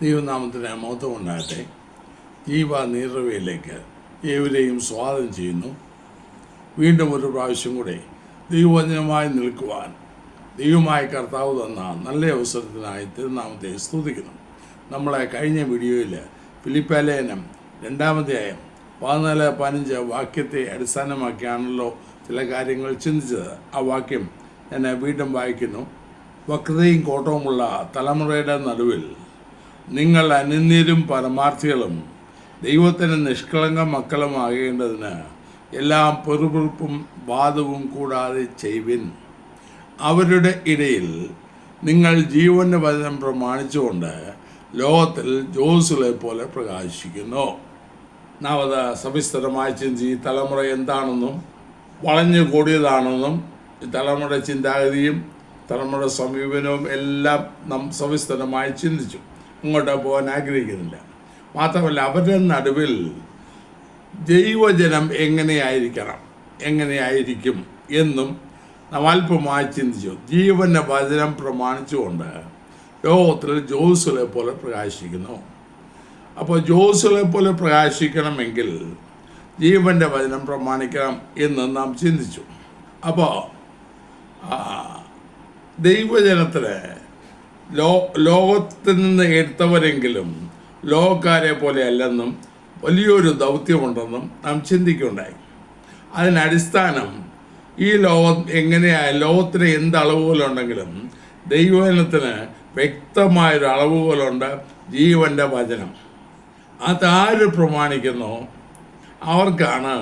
ദൈവനാമത്തിന് മഹത്വം ഉണ്ടാകട്ടെ. ജീവ നീർവയിലേക്ക് ഏവരെയും സ്വാഗതം ചെയ്യുന്നു. വീണ്ടും ഒരു പ്രാവശ്യം കൂടെ ദൈവവചനമായി നിൽക്കുവാൻ ദൈവമായ കർത്താവ് തന്ന നല്ല അവസരത്തിനായി തിരുനാമത്തെ സ്തുതിക്കുന്നു. നമ്മളെ കഴിഞ്ഞ വീഡിയോയിൽ ഫിലിപ്പിലേഖനം 2-ാം അധ്യായം 14-15 വാക്യത്തെ അടിസ്ഥാനമാക്കിയാണല്ലോ ചില കാര്യങ്ങൾ ചിന്തിച്ചത്. ആ വാക്യം ഞാൻ വീണ്ടും വായിക്കുന്നു. വക്രതയും കോട്ടവുമുള്ള തലമുറയുടെ നടുവിൽ നിങ്ങൾ അനന്യരും പരമാർത്ഥികളും ദൈവത്തിന് നിഷ്കളങ്ക മക്കളുമാകേണ്ടതിന് എല്ലാം പെറുപെറുപ്പും വാദവും കൂടാതെ ചെയ്വിൻ. അവരുടെ ഇടയിൽ നിങ്ങൾ ജീവന്റെ വചനം പ്രമാണിച്ചുകൊണ്ട് ലോകത്തിൽ ജ്യോതിസുകളെ പോലെ പ്രകാശിക്കുന്നു. നാം അത് സവിസ്തരമായി ചിന്തിച്ച് ഈ തലമുറ എന്താണെന്നും വളഞ്ഞു കൂടിയതാണെന്നും ഈ തലമുറയുടെ ചിന്താഗതിയും തലമുറയുടെ സമീപനവും എല്ലാം നാം സവിസ്തരമായി ചിന്തിച്ചു. അങ്ങോട്ട് പോകാൻ ആഗ്രഹിക്കുന്നില്ല. മാത്രമല്ല, അവരുടെ നടുവിൽ ദൈവജനം എങ്ങനെയായിരിക്കും എന്നും നാം അല്പമായി ചിന്തിച്ചു. ജീവന്റെ വചനം പ്രമാണിച്ചുകൊണ്ട് ലോകത്തിൽ ജ്യോതിസുകളെ പോലെ പ്രകാശിക്കുന്നു. അപ്പോൾ ജ്യോതിസുകളെ പോലെ പ്രകാശിക്കണമെങ്കിൽ ജീവന്റെ വചനം പ്രമാണിക്കണം എന്ന് നാം ചിന്തിച്ചു. അപ്പോൾ ദൈവജനത്തിന് ലോകത്തിൽ നിന്ന് എടുത്തവരെങ്കിലും ലോകക്കാരെ പോലെ അല്ലെന്നും വലിയൊരു ദൗത്യമുണ്ടെന്നും നാം ചിന്തിക്കുകയുണ്ടായി. അതിനടിസ്ഥാനം ഈ ലോകത്തിന് എന്ത് അളവുകളുണ്ടെങ്കിലും ദൈവജനത്തിന് വ്യക്തമായൊരു അളവുകളുണ്ട്, ജീവന്റെ വചനം. അതാര് പ്രമാണിക്കുന്നോ അവർക്കാണ്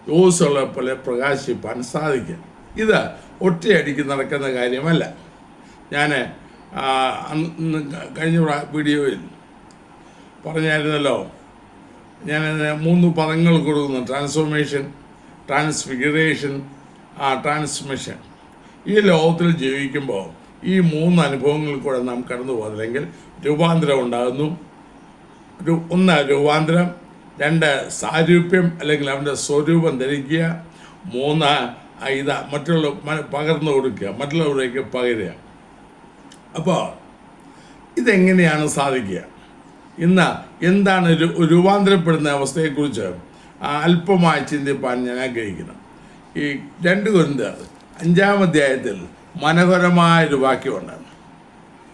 ജ്യോതിസുകളെ പോലെ പ്രകാശിപ്പാൻ സാധിക്കുക. ഇത് ഒറ്റയടിക്ക് നടക്കുന്ന കാര്യമല്ല. ഞാൻ കഴിഞ്ഞ വീഡിയോയിൽ പറഞ്ഞായിരുന്നല്ലോ, ഞാൻ 3 പദങ്ങൾ കൊടുക്കുന്നു: ട്രാൻസ്ഫോർമേഷൻ, ട്രാൻസ്ഫിഗറേഷൻ, ട്രാൻസ്മിഷൻ. ഈ ലോകത്തിൽ ജീവിക്കുമ്പോൾ ഈ 3 അനുഭവങ്ങളിൽ കൂടെ നാം കടന്നു പോകുന്നില്ലെങ്കിൽ രൂപാന്തരം ഉണ്ടാകുന്നു. 1 രൂപാന്തരം, 2 സാരൂപ്യം അല്ലെങ്കിൽ അവൻ്റെ സ്വരൂപം ധരിക്കുക, 3 മറ്റുള്ള പകർന്നു കൊടുക്കുക, മറ്റുള്ളവരേക്ക് പകരുക. അപ്പോൾ ഇതെങ്ങനെയാണ് സാധിക്കുക? ഇന്ന് എന്താണ് രൂപാന്തരപ്പെടുന്ന അവസ്ഥയെക്കുറിച്ച് അല്പമായി ചിന്തിപ്പാൻ ഞാൻ ആഗ്രഹിക്കുന്നു. ഈ 2 കൊരിന്ത്യർ 5-ാം അധ്യായത്തിൽ മനോഹരമായൊരു വാക്യമുണ്ട്.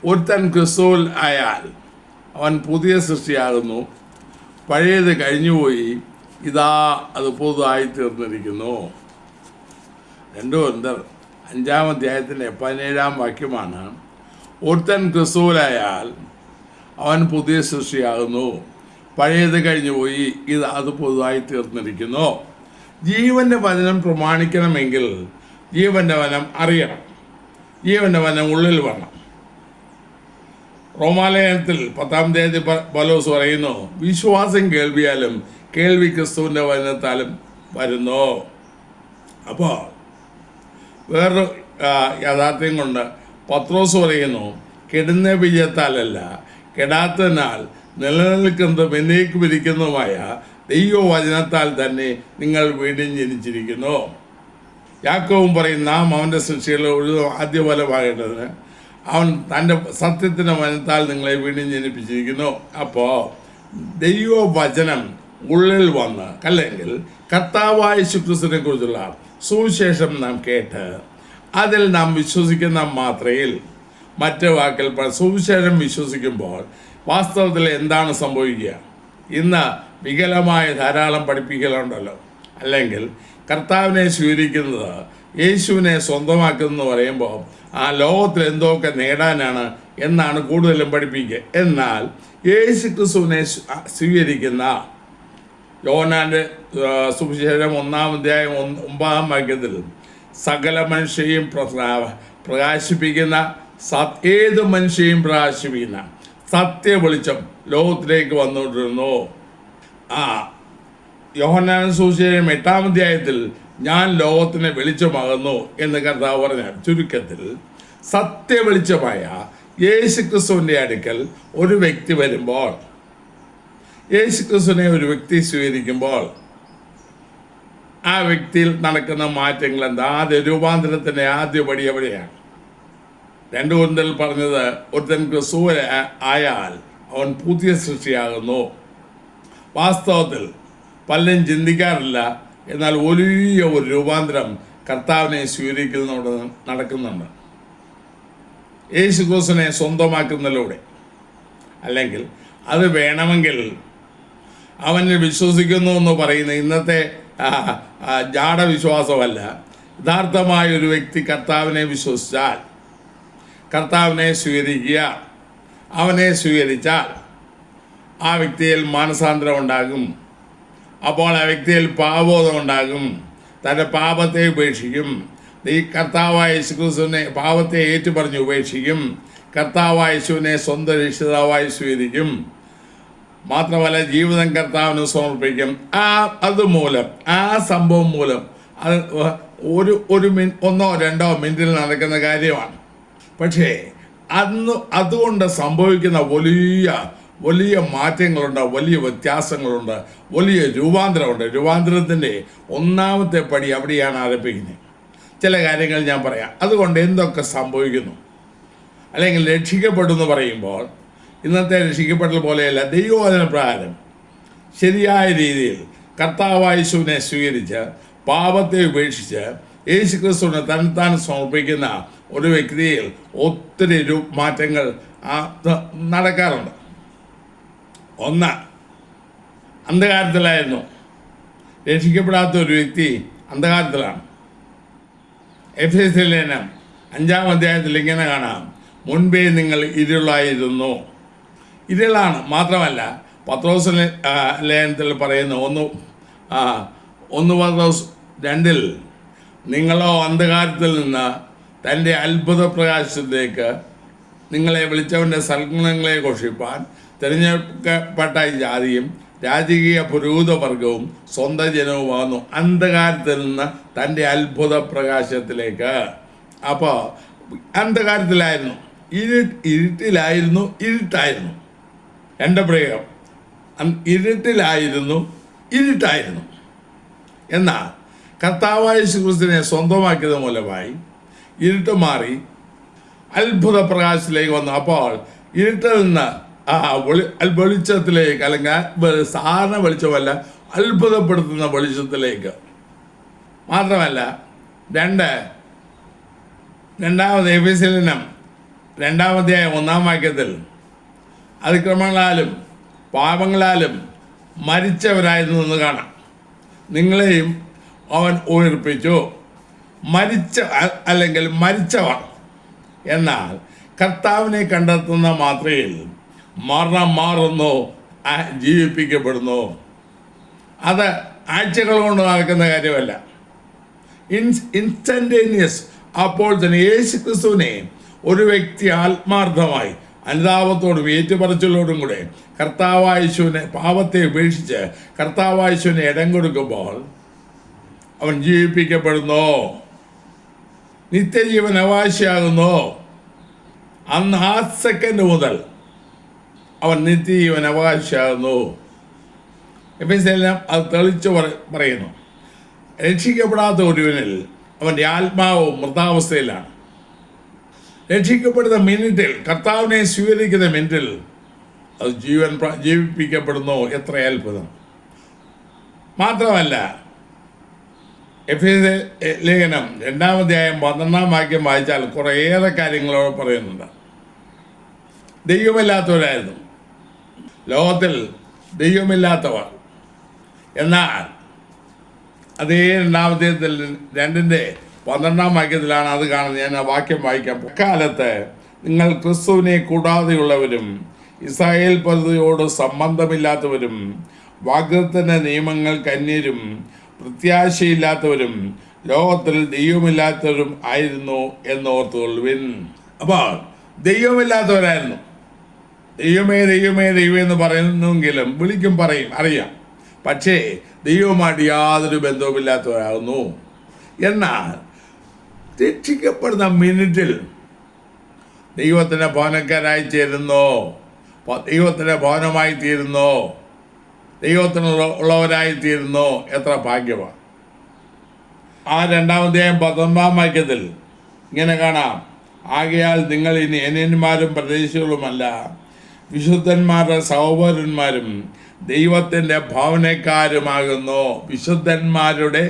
ഒരുത്തൻ ക്രിസ്തുവിൽ ആയാൽ അവൻ പുതിയ സൃഷ്ടിയാകുന്നു, പഴയത് കഴിഞ്ഞുപോയി, ഇതാ അത് പുതുതായി തീർന്നിരിക്കുന്നു. 2 കൊരിന്ത്യർ 5-ാം അധ്യായത്തിൻ്റെ 17-ാം വാക്യമാണ്. ഒരുത്തൻ ക്രിസ്തുവിലായാൽ അവൻ പുതിയ സൃഷ്ടിയാകുന്നു, പഴയത് കഴിഞ്ഞു പോയി, അത് പുതുതായി തീർന്നിരിക്കുന്നു. ജീവന്റെ വചനം പ്രമാണിക്കണമെങ്കിൽ ജീവന്റെ വചനം അറിയണം, ജീവന്റെ വചനം ഉള്ളിൽ വേണം. റോമാലേഖനത്തിൽ 10-ാം അധ്യായത്തിൽ പൗലോസ് പറയുന്നു, വിശ്വാസം കേൾവിയാലും കേൾവി ക്രിസ്തുവിൻ്റെ വചനത്താലും വരുന്നു. അപ്പോൾ വേറൊരു യാഥാർത്ഥ്യം കൊണ്ട് പത്രോസ് പറയുന്നു, കെടുന്ന ബീജത്താലല്ല, കെടാത്തതിനാൽ നിലനിൽക്കുന്നതും എന്നേക്കും ഇരിക്കുന്നതുമായ ദൈവവചനത്താൽ തന്നെ നിങ്ങൾ വീണ്ടും ജനിച്ചിരിക്കുന്നു. യാക്കോബും പറയും, നാം അവൻ്റെ സൃഷ്ടികളിൽ ഒരു ആദ്യ ഫലമാകേണ്ടതിന് അവൻ തൻ്റെ സത്യത്തിൻ്റെ വചനത്താൽ നിങ്ങളെ വീണ്ടും ജനിപ്പിച്ചിരിക്കുന്നു. അപ്പോൾ ദൈവവചനം ഉള്ളിൽ വന്ന് അല്ലെങ്കിൽ കർത്താവായ യേശുക്രിസ്തുവിനെ കുറിച്ചുള്ള സുവിശേഷം നാം കേട്ട് അതിൽ നാം വിശ്വസിക്കുന്ന മാത്രയിൽ, മറ്റു വാക്കിൽ സുവിശേഷം വിശ്വസിക്കുമ്പോൾ വാസ്തവത്തിൽ എന്താണ് സംഭവിക്കുക? ഇന്ന് വികലമായ ധാരാളം പഠിപ്പിക്കലുണ്ടല്ലോ. അല്ലെങ്കിൽ കർത്താവിനെ സ്വീകരിക്കുന്നത്, യേശുവിനെ സ്വന്തമാക്കുന്നതെന്ന് പറയുമ്പോൾ ലോകത്തിൽ എന്തൊക്കെ നേടാനാണ് എന്നാണ് കൂടുതലും പഠിപ്പിക്കുക. എന്നാൽ യേശു ക്രിസ്തുവിനെ സ്വീകരിക്കുന്ന യോഹന്നാന്റെ സുവിശേഷം 1-ാം അധ്യായം 9-ാം വാക്യത്തിൽ സകല മനുഷ്യരെയും പ്രകാശിപ്പിക്കുന്ന, ഏത് മനുഷ്യരെയും പ്രകാശിപ്പിക്കുന്ന സത്യ വെളിച്ചം ലോകത്തിലേക്ക് വന്നുകൊണ്ടിരുന്നു. യോഹന്നാന്റെ സുവിശേഷം 8-ാം അധ്യായത്തിൽ ഞാൻ ലോകത്തിന് വെളിച്ചമാകുന്നു എന്ന് കർത്താവ് പറഞ്ഞ ചുരുക്കത്തിൽ സത്യ വെളിച്ചമായ യേശുക്രിസ്തുവിൻ്റെ അടുക്കൽ ഒരു വ്യക്തി വരുമ്പോൾ, യേശുക്രിസ്തുവിനെ ഒരു വ്യക്തി സ്വീകരിക്കുമ്പോൾ ആ വ്യക്തിയിൽ നടക്കുന്ന മാറ്റങ്ങൾ എന്താ? രൂപാന്തരത്തിൻ്റെ ആദ്യപടി എവിടെയാണ്? 2 കൊരിന്ത്യർ പറഞ്ഞത്, ഒരുത്തൻ ക്രിസ്തുവിൽ ആയാൽ അവൻ പുതിയ സൃഷ്ടിയാകുന്നു. വാസ്തവത്തിൽ പലരും ചിന്തിക്കാറില്ല, എന്നാൽ വലിയ ഒരു രൂപാന്തരം കർത്താവിനെ സ്വീകരിക്കുന്നതോടെ നടക്കുന്നുണ്ട്. യേശു ക്രിസ്തുവിനെ സ്വന്തമാക്കുന്നതിലൂടെ. അല്ലെങ്കിൽ അത് വേണമെങ്കിൽ അവനിൽ വിശ്വസിക്കുന്നു എന്ന് പറയുന്ന ഇന്നത്തെ ജാടവിശ്വാസമല്ല. യഥാർത്ഥമായ ഒരു വ്യക്തി കർത്താവിനെ വിശ്വസിച്ചാൽ, കർത്താവിനെ സ്വീകരിക്കുക, അവനെ സ്വീകരിച്ചാൽ ആ വ്യക്തിയിൽ മാനസാന്തരം ഉണ്ടാകും. അപ്പോൾ ആ വ്യക്തിയിൽ പാപബോധം ഉണ്ടാകും. തൻ്റെ പാപത്തെ ഉപേക്ഷിക്കും. ഈ കർത്താവായ യേശുക്രിസ്തുവിനെ പാപത്തെ ഏറ്റുപറഞ്ഞ് ഉപേക്ഷിക്കും. കർത്താവായ യേശുവിനെ സ്വന്തം രക്ഷിതാവായി സ്വീകരിക്കും. മാത്രമല്ല ജീവിതം കർത്താവിന് സമർപ്പിക്കും. അതുമൂലം ആ സംഭവം മൂലം അത് ഒന്നോ രണ്ടോ മിനിറ്റിൽ നടക്കുന്ന കാര്യമാണ്. പക്ഷേ അതുകൊണ്ട് സംഭവിക്കുന്ന വലിയ മാറ്റങ്ങളുണ്ട്, വലിയ വ്യത്യാസങ്ങളുണ്ട്, വലിയ രൂപാന്തരമുണ്ട്. രൂപാന്തരത്തിൻ്റെ ഒന്നാമത്തെ പടി അവിടെയാണ് ആരംഭിക്കുന്നത്. ചില കാര്യങ്ങൾ ഞാൻ പറയാം. അതുകൊണ്ട് എന്തൊക്കെ സംഭവിക്കുന്നു, അല്ലെങ്കിൽ രക്ഷിക്കപ്പെടുമെന്ന് പറയുമ്പോൾ ഇന്നത്തെ രക്ഷിക്കപ്പെടൽ പോലെയല്ല. ദൈവവചന പ്രകാരം ശരിയായ രീതിയിൽ കർത്താവായ യേശുവിനെ സ്വീകരിച്ച് പാപത്തെ ഉപേക്ഷിച്ച് യേശുക്രിസ്തുവിനെ തന്നെത്താൻ സമർപ്പിക്കുന്ന ഒരു വ്യക്തിയിൽ ഒത്തിരി മാറ്റങ്ങൾ നടക്കാറുണ്ട്. ഒന്ന്, അന്ധകാരത്തിലായിരുന്നു. രക്ഷിക്കപ്പെടാത്ത ഒരു വ്യക്തി അന്ധകാരത്തിലാണ്. എഫേസ്യ ലേഖനം 5-ാം അധ്യായത്തിൽ ഇങ്ങനെ കാണാം, മുൻപേ നിങ്ങൾ ഇരുളായിരുന്നു. ഇരുളാണ്. മാത്രമല്ല പത്രോസ് ലേഖനത്തിൽ പറയുന്നു 1 പത്രോസ് 2 നിങ്ങളോ അന്ധകാരത്തിൽ നിന്ന് തൻ്റെ അത്ഭുത പ്രകാശത്തിലേക്ക് നിങ്ങളെ വിളിച്ചവൻ്റെ സൽഗുണങ്ങളെ ഘോഷിപ്പാൻ തിരഞ്ഞെടുക്കപ്പെട്ട ജാതിയും രാജകീയ പുരോഹിതവർഗവും സ്വന്തം ജനവുമാകുന്നു. അന്ധകാരത്തിൽ നിന്ന് തൻ്റെ അത്ഭുത പ്രകാശത്തിലേക്ക്. അപ്പോൾ അന്ധകാരത്തിലായിരുന്നു, ഇരുട്ടിലായിരുന്നു, ഇരുട്ടായിരുന്നു. എൻ്റെ പ്രയോഗം ഇരുട്ടിലായിരുന്നു, ഇരുട്ടായിരുന്നു. എന്നാൽ കർത്താവായ യേശുക്രിസ്തുവിനെ സ്വന്തമാക്കിയത് മൂലമായി ഇരുട്ട് മാറി അത്ഭുത പ്രകാശത്തിലേക്ക് വന്നു. അപ്പോൾ ഇരുട്ടിൽ നിന്ന് വെളിച്ചത്തിലേക്ക്, അല്ലെങ്കിൽ സാധാരണ വെളിച്ചമല്ല, അത്ഭുതപ്പെടുത്തുന്ന വെളിച്ചത്തിലേക്ക്. മാത്രമല്ല രണ്ടാമത് എഫേസ്യ ലേഖനം 2-ാം അധ്യായം 1-ാം വാക്യത്തിൽ അതിക്രമങ്ങളാലും പാപങ്ങളാലും മരിച്ചവരായിരുന്നു എന്ന് കാണാം. നിങ്ങളെയും അവൻ ഉയർപ്പിച്ചു. മരിച്ചവർ എന്നാൽ കർത്താവിനെ കണ്ടെത്തുന്ന മാത്രയിൽ മരണം മാറുന്നു, ജീവിപ്പിക്കപ്പെടുന്നു. അത് ആഴ്ചകൾ കൊണ്ട് നടക്കുന്ന കാര്യമല്ല, ഇൻസ്റ്റന്റേനിയസ്. അപ്പോൾ തന്നെ യേശുക്രിസ്തുവിനെ ഒരു വ്യക്തി ആത്മാർത്ഥമായി അനുതാപത്തോടും ഏറ്റുപറച്ചിലോടും കൂടെ കർത്താവായ യേശുവിനെ പാപത്തെ ഉപേക്ഷിച്ച് കർത്താവായ യേശുവിനെ ഇടം കൊടുക്കുമ്പോൾ അവൻ ജീവിപ്പിക്കപ്പെടുന്നു, നിത്യജീവൻ അവകാശിയാകുന്നു. അന്ന് ആ സെക്കൻഡ് മുതൽ അവൻ നിത്യജീവൻ അവകാശിയാകുന്നു. എഫേസ്യരെല്ലാം അത് തെളിച്ച് പറയുന്നു. രക്ഷിക്കപ്പെടാത്ത ഒരുവനിൽ അവൻ്റെ ആത്മാവ് മൃതാവസ്ഥയിലാണ്. രക്ഷിക്കപ്പെടുന്ന മിനിറ്റിൽ, കർത്താവിനെ സ്വീകരിക്കുന്ന മിനിറ്റിൽ അത് ജീവിപ്പിക്കപ്പെടുന്നു. എത്ര അത്ഭുതം! മാത്രമല്ല എഫേസ്യ ലേഖനം 2-ാം അധ്യായം 12-ാം വാക്യം വായിച്ചാൽ കുറേയേറെ കാര്യങ്ങളോട് പറയുന്നുണ്ട്. ദൈവമില്ലാത്തവരായിരുന്നു ലോകത്തിൽ, ദൈവമില്ലാത്തവർ. എന്നാൽ അതേ 2-ാം അധ്യായത്തിൽ 2-ന്റെ-12-ാം വാക്യത്തിലാണ് അത് കാണുന്നത്. ഞാൻ ആ വാക്യം വായിക്കാം. അക്കാലത്ത് നിങ്ങൾ ക്രിസ്തുവിനെ കൂടാതെയുള്ളവരും ഇസ്രായേൽ പദ്ധതിയോട് സംബന്ധമില്ലാത്തവരും വാഗ്ദത്തന നിയമങ്ങൾക്ക് അന്യരും പ്രത്യാശയില്ലാത്തവരും ലോകത്തിൽ ദൈവമില്ലാത്തവരും ആയിരുന്നു എന്നോർത്തുകൊള്ളുവിൻ. അപ്പോൾ ദൈവമില്ലാത്തവരായിരുന്നു. ദൈവമേ ദൈവമേ ദൈവം എന്ന് പറയുന്നെങ്കിലും വിളിക്കും, പറയും, അറിയാം. പക്ഷേ ദൈവവുമായിട്ട് യാതൊരു ബന്ധവുമില്ലാത്തവരാകുന്നു. എന്നാൽ രക്ഷിക്കപ്പെടുന്ന മിനിറ്റിൽ ദൈവത്തിൻ്റെ ഭവനക്കാരായി ചേരുന്നു, ദൈവത്തിൻ്റെ ഭവനമായി തീരുന്നു, ദൈവത്തിനുള്ളവരായി തീരുന്നു. എത്ര ഭാഗ്യമാണ്! ആ 2-ാം അധ്യായം 19-ാം വാക്യത്തിൽ ഇങ്ങനെ കാണാം, ആകയാൽ നിങ്ങൾ ഇനി അന്യന്മാരും പ്രദേശികളുമല്ല, വിശുദ്ധന്മാരുടെ സഹോദരന്മാരും ദൈവത്തിൻ്റെ ഭവനക്കാരുമാകുന്നു. വിശുദ്ധന്മാരുടെ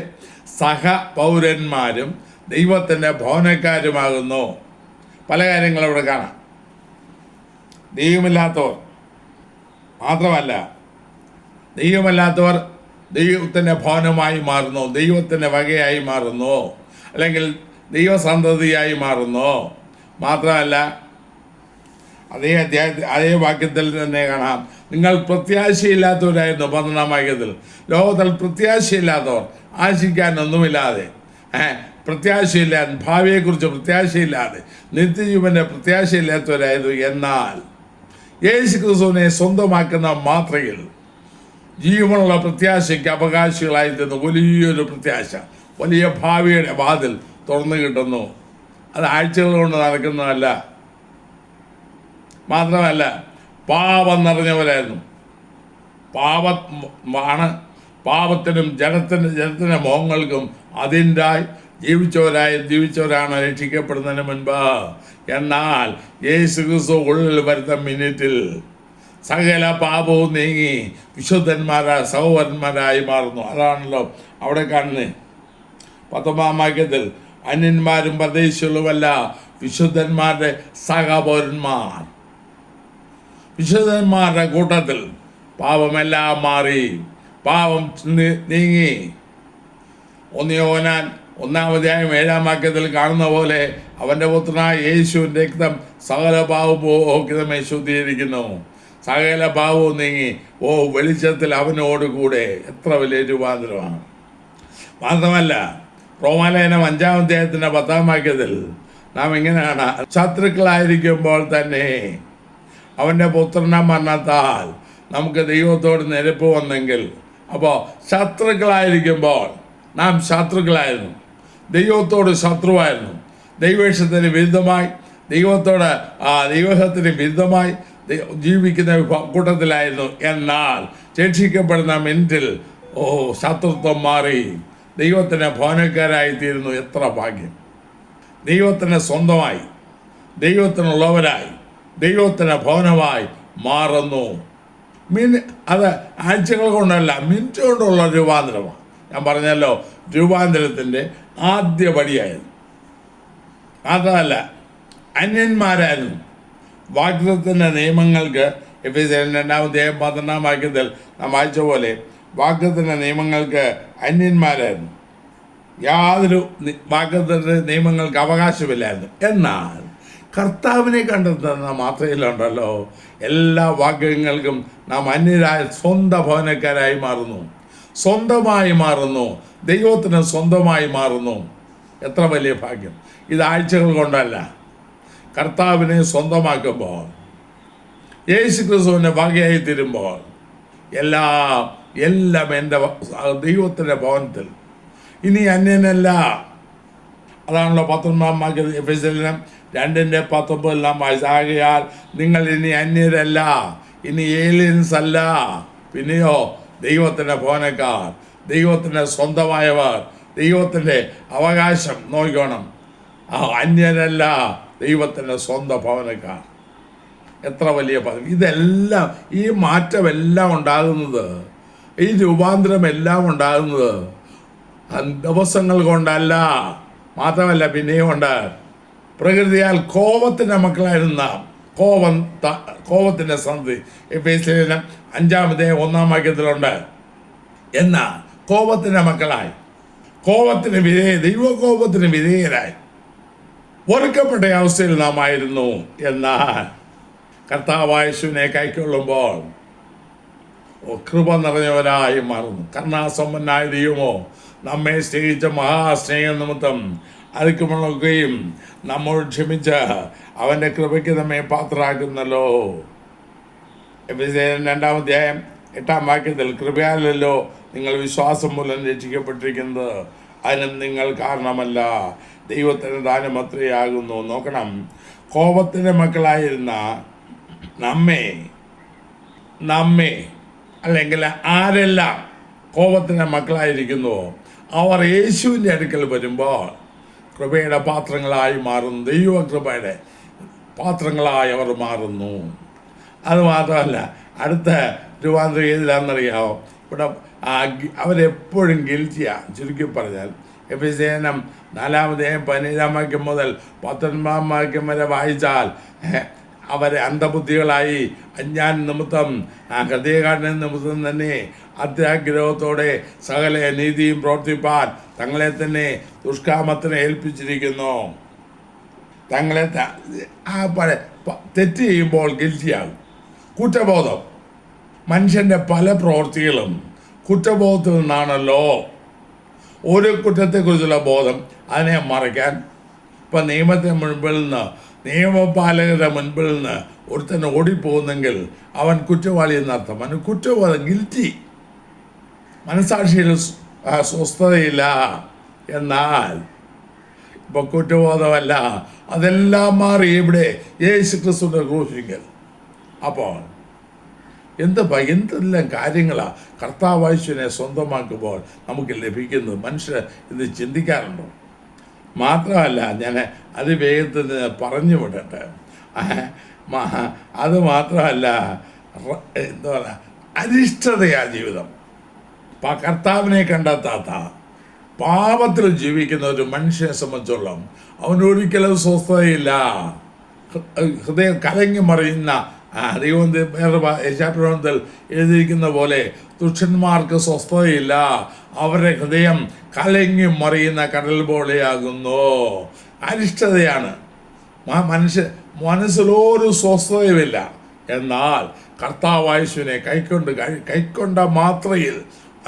സഹപൗരന്മാരും ദൈവത്തിൻ്റെ ഭവനക്കാരുമാകുന്നു. പല കാര്യങ്ങളും ഇവിടെ കാണാം. ദൈവമില്ലാത്തവർ മാത്രമല്ല, ദൈവമല്ലാത്തവർ ദൈവത്തിൻ്റെ ഭവനമായി മാറുന്നു, ദൈവത്തിൻ്റെ വകയായി മാറുന്നു, അല്ലെങ്കിൽ ദൈവസന്തതിയായി മാറുന്നു. മാത്രമല്ല, അതേ വാക്യത്തിൽ തന്നെ കാണാം, നിങ്ങൾ പ്രത്യാശയില്ലാത്തവരായിരുന്നു. 12-ാം വാക്യത്തിൽ ലോകത്തിൽ പ്രത്യാശയില്ലാത്തവർ, ആശിക്കാനൊന്നുമില്ലാതെ, പ്രത്യാശയില്ലാതെ, ഭാവിയെക്കുറിച്ച് പ്രത്യാശയില്ലാതെ, നിത്യജീവൻ്റെ പ്രത്യാശയില്ലാത്തവരായിരുന്നു. എന്നാൽ യേശു ക്രിസ്തുവിനെ സ്വന്തമാക്കുന്ന മാത്രയിൽ ജീവനുള്ള പ്രത്യാശയ്ക്ക് അവകാശികളായി തീർന്നു. വലിയൊരു പ്രത്യാശ, വലിയ ഭാവിയുടെ വാതിൽ തുറന്നു കിട്ടുന്നു. അത് ആഴ്ചകൾ കൊണ്ട് നടക്കുന്നതല്ല. മാത്രമല്ല, പാപം നിറഞ്ഞവരായിരുന്നു. പാപത്തിനും ജനത്തിൻ്റെ മോഹങ്ങൾക്കും അതിൻ്റെതായി ജീവിച്ചവരാണ് രക്ഷിക്കപ്പെടുന്നതിന് മുൻപ്. എന്നാൽ യേശു ക്രിസ്തു ഉള്ളിൽ വരുന്ന മിനിറ്റിൽ സകല പാപവും നീങ്ങി വിശുദ്ധന്മാരായ സഹോദരന്മാരായി മാറുന്നു. അതാണല്ലോ അവിടെ കാണുന്നത്. 19-ാം വാക്യത്തിൽ അന്യന്മാരും പരദേശികളുമല്ല, വിശുദ്ധന്മാരുടെ സഹപൗരന്മാർ. വിശുദ്ധന്മാരുടെ കൂട്ടത്തിൽ പാപമെല്ലാം മാറി, പാപം നീങ്ങി. 1 യോഹന്നാൻ 1-ാം വാക്യത്തിൽ കാണുന്ന പോലെ അവൻ്റെ പുത്രനായ യേശുവിൻ്റെ രക്തം സകല പാപവും ശുദ്ധീകരിക്കുന്നു. സകല പാപവും നീങ്ങി വെളിച്ചത്തിൽ അവനോട് കൂടെ. എത്ര വലിയ രൂപാന്തരമാണ്! മാത്രമല്ല, റോമാലേഖനം 5-ാം അധ്യായത്തിൻ്റെ 10-ാം വാക്യത്തിൽ നാം ഇങ്ങനെയാണ്, ശത്രുക്കളായിരിക്കുമ്പോൾ തന്നെ അവൻ്റെ പുത്രന്റെ മരണത്താൽ നമുക്ക് ദൈവത്തോട് നിരപ്പ് വന്നെങ്കിൽ. അപ്പോൾ ശത്രുക്കളായിരിക്കുമ്പോൾ നാം ശത്രുക്കളായിരുന്നു, ദൈവത്തോട് ശത്രുവായിരുന്നു, ദൈവേഷത്തിന് വിരുദ്ധമായി, ദൈവത്തിന് വിരുദ്ധമായി ജീവിക്കുന്ന കൂട്ടത്തിലായിരുന്നു. എന്നാൽ രക്ഷിക്കപ്പെടുന്ന മിനിറ്റിൽ ശത്രുത്വം മാറി ദൈവത്തിൻ്റെ ഭവനക്കാരായിത്തീരുന്നു. എത്ര ഭാഗ്യം! ദൈവത്തിന് സ്വന്തമായി, ദൈവത്തിനുള്ളവരായി, ദൈവത്തിൻ്റെ ഭവനമായി മാറുന്നു. അത് ആഴ്ചകൾ കൊണ്ടല്ല, മിനിറ്റ് കൊണ്ടുള്ള രൂപാന്തരമാണ്. ഞാൻ പറഞ്ഞല്ലോ, രൂപാന്തരത്തിൻ്റെ ആദ്യ പടിയായിരുന്നു. മാത്രമല്ല, അന്യന്മാരായിരുന്നു. വാഗ്ദത്തത്തിൻ്റെ നിയമങ്ങൾക്ക് എഫെസ്യർ 2-ാം അധ്യായം 12-ാം വാക്യത്തിൽ നാം വായിച്ച പോലെ വാഗ്ദത്തത്തിൻ്റെ നിയമങ്ങൾക്ക് അന്യന്മാരായിരുന്നു. യാതൊരു വാഗ്ദത്തത്തിൻ്റെ നിയമങ്ങൾക്ക് അവകാശമില്ലായിരുന്നു. എന്നാൽ കർത്താവിനെ കണ്ടെത്തുന്ന മാത്രയിലുണ്ടല്ലോ, എല്ലാ വാക്യങ്ങൾക്കും നാം അന്യരായ സ്വന്തം ഭവനക്കാരായി മാറുന്നു, സ്വന്തമായി മാറുന്നു, ദൈവത്തിന് സ്വന്തമായി മാറുന്നു. എത്ര വലിയ ഭാഗ്യം! ഇത് ആഴ്ചകൾ കൊണ്ടല്ല. കർത്താവിനെ സ്വന്തമാക്കുമ്പോൾ, യേശു ക്രിസ്തുവിൻ്റെ വകയായി തീരുമ്പോൾ, എല്ലാം എൻ്റെ ദൈവത്തിൻ്റെ ഭവനത്തിൽ. ഇനി അന്യനല്ല. അതാണല്ലോ 19-ാം വാക്യം എഫെസ്യർ 2:19 വായിച്ചാകയാൽ നിങ്ങൾ ഇനി അന്യരല്ല, ഇനി ഏലിയൻസ് അല്ല, പിന്നെയോ ദൈവത്തിൻ്റെ ഭവനക്കാർ, ദൈവത്തിൻ്റെ സ്വന്തമായവർ, ദൈവത്തിൻ്റെ അവകാശം. നോക്കണം, അന്യരല്ല, ദൈവത്തിൻ്റെ സ്വന്തം ഭവനക്കാർ. എത്ര വലിയ പദം! ഇതെല്ലാം, ഈ മാറ്റമെല്ലാം ഉണ്ടാകുന്നത്, ഈ രൂപാന്തരമെല്ലാം ഉണ്ടാകുന്നത് ദിവസങ്ങൾ കൊണ്ടല്ല. മാത്രമല്ല, പിന്നെയും ഉണ്ട്, പ്രകൃതിയാൽ കോപത്തിൻ്റെ മക്കളായിരുന്ന കോപത്തിൻ്റെ സന്ധി എഫെസ്യർ 5-ാം അധ്യായം 1-ാം വാക്യത്തിലുണ്ട്. എന്നാൽ കോപത്തിൻ്റെ മക്കളായി, ദൈവകോപത്തിന് വിധേയരായി വെറുക്കപ്പെട്ട അവസ്ഥയിൽ നാം ആയിരുന്നു. എന്നാൽ കർത്താവായ യേശുവിനെ കൈക്കൊള്ളുമ്പോൾ കൃപ നിറഞ്ഞവരായി മാറുന്നു. കരുണാസമ്പന്നനായ ദൈവമോ നമ്മെ സ്നേഹിച്ച മഹാസ്നേഹ നിമിത്തം അതിക്രമങ്ങളൊക്കെയും നമ്മോട് ക്ഷമിച്ച് അവൻ്റെ കൃപയ്ക്ക് നമ്മെ പാത്രരാക്കുന്നല്ലോ. എഫെസ്യർ 2-ാം അധ്യായം 8-ാം വാക്യത്തിൽ കൃപയാലല്ലോ നിങ്ങൾ വിശ്വാസം മൂലം രക്ഷിക്കപ്പെട്ടിരിക്കുന്നത്, അതിനും നിങ്ങൾ കാരണമല്ല, ദൈവത്തിൻ്റെ ദാനം അത്രയാകുന്നു. നോക്കണം, കോപത്തിൻ്റെ മക്കളായിരുന്ന നമ്മെ അല്ലെങ്കിൽ ആരെല്ലാം കോപത്തിൻ്റെ മക്കളായിരിക്കുന്നുവോ അവർ യേശുവിൻ്റെ അടുക്കൽ വരുമ്പോൾ കൃപയുടെ പാത്രങ്ങളായി മാറുന്നു. ദൈവകൃപയുടെ പാത്രങ്ങളായി അവർ മാറുന്നു. അത് മാത്രമല്ല, അടുത്ത രൂപാന്തരം ഏതിലാണെന്നറിയാമോ? ഇവിടെ അവരെപ്പോഴും ഗിൽറ്റിയാണ്. ചുരുക്കി പറഞ്ഞാൽ എഫെസ്യലേഖനം 4-15 വാക്യം മുതൽ 19 വാക്യം വരെ വായിച്ചാൽ അവരെ അന്ധബുദ്ധികളായി അജ്ഞാന നിമിത്തം ഹൃദയകാഠിന്യ നിമിത്തം തന്നെ അത്യാഗ്രഹത്തോടെ സകല നീതിയും പ്രവർത്തിപ്പാൻ തങ്ങളെ തന്നെ ദുഷ്കാമത്തിന് ഏൽപ്പിച്ചിരിക്കുന്നു. തങ്ങളെ തെറ്റ് ചെയ്യുമ്പോൾ ഗിൽറ്റിയാകും. കുറ്റബോധം, മനുഷ്യൻ്റെ പല പ്രവൃത്തികളും കുറ്റബോധത്തിൽ നിന്നാണല്ലോ. ഒരു കുറ്റത്തെക്കുറിച്ചുള്ള ബോധം അതിനെ മറയ്ക്കാൻ. ഇപ്പം നിയമത്തിന് മുൻപിൽ നിന്ന്, നിയമപാലകരുടെ മുൻപിൽ നിന്ന് ഒരുത്തൻ ഓടിപ്പോകുന്നെങ്കിൽ അവൻ കുറ്റവാളി എന്നർത്ഥം. അവന് കുറ്റബോധം, ഗിൽറ്റി, മനസാക്ഷിയിൽ സ്വസ്ഥതയില്ല. എന്നാൽ ഇപ്പോൾ കുറ്റബോധമല്ല, അതെല്ലാം മാറി ഇവിടെ യേശുക്രിസ്തുവിന്റെ ക്രൂശിക്കൽ. അപ്പോൾ എന്തെല്ലാം കാര്യങ്ങളാണ് കർത്താവേശുവിനെ സ്വന്തമാക്കുമ്പോൾ നമുക്ക് ലഭിക്കുന്നത്. മനുഷ്യർ ഇത് ചിന്തിക്കാറുണ്ടോ? മാത്രമല്ല, ഞാൻ അതിവേഗത്തിൽ പറഞ്ഞു വിടട്ടെ. അത് മാത്രമല്ല, എന്താ പറയുക, അരിഷ്ടതയാ ജീവിതം. കർത്താവിനെ കണ്ടെത്താത്ത പാപത്തിൽ ജീവിക്കുന്ന ഒരു മനുഷ്യനെ സംബന്ധിച്ചോളം അവനൊരിക്കലും സ്വസ്ഥതയില്ല. ഹൃദയം കലങ്ങി മറിയുന്ന ദൈവം യശാപ്രവചനത്തിൽ എഴുതിയിരിക്കുന്ന പോലെ ദുഷ്ടന്മാർക്ക് സ്വസ്ഥതയില്ല. അവരുടെ ഹൃദയം കലങ്ങി മറിയുന്ന കടൽ പോലെയാകുന്നു. അരിഷ്ടതയാണ്. മനസ്സിലൊരു സ്വസ്ഥതയുമില്ല. എന്നാൽ കർത്താവേശുവിനെ കൈക്കൊണ്ട മാത്രയിൽ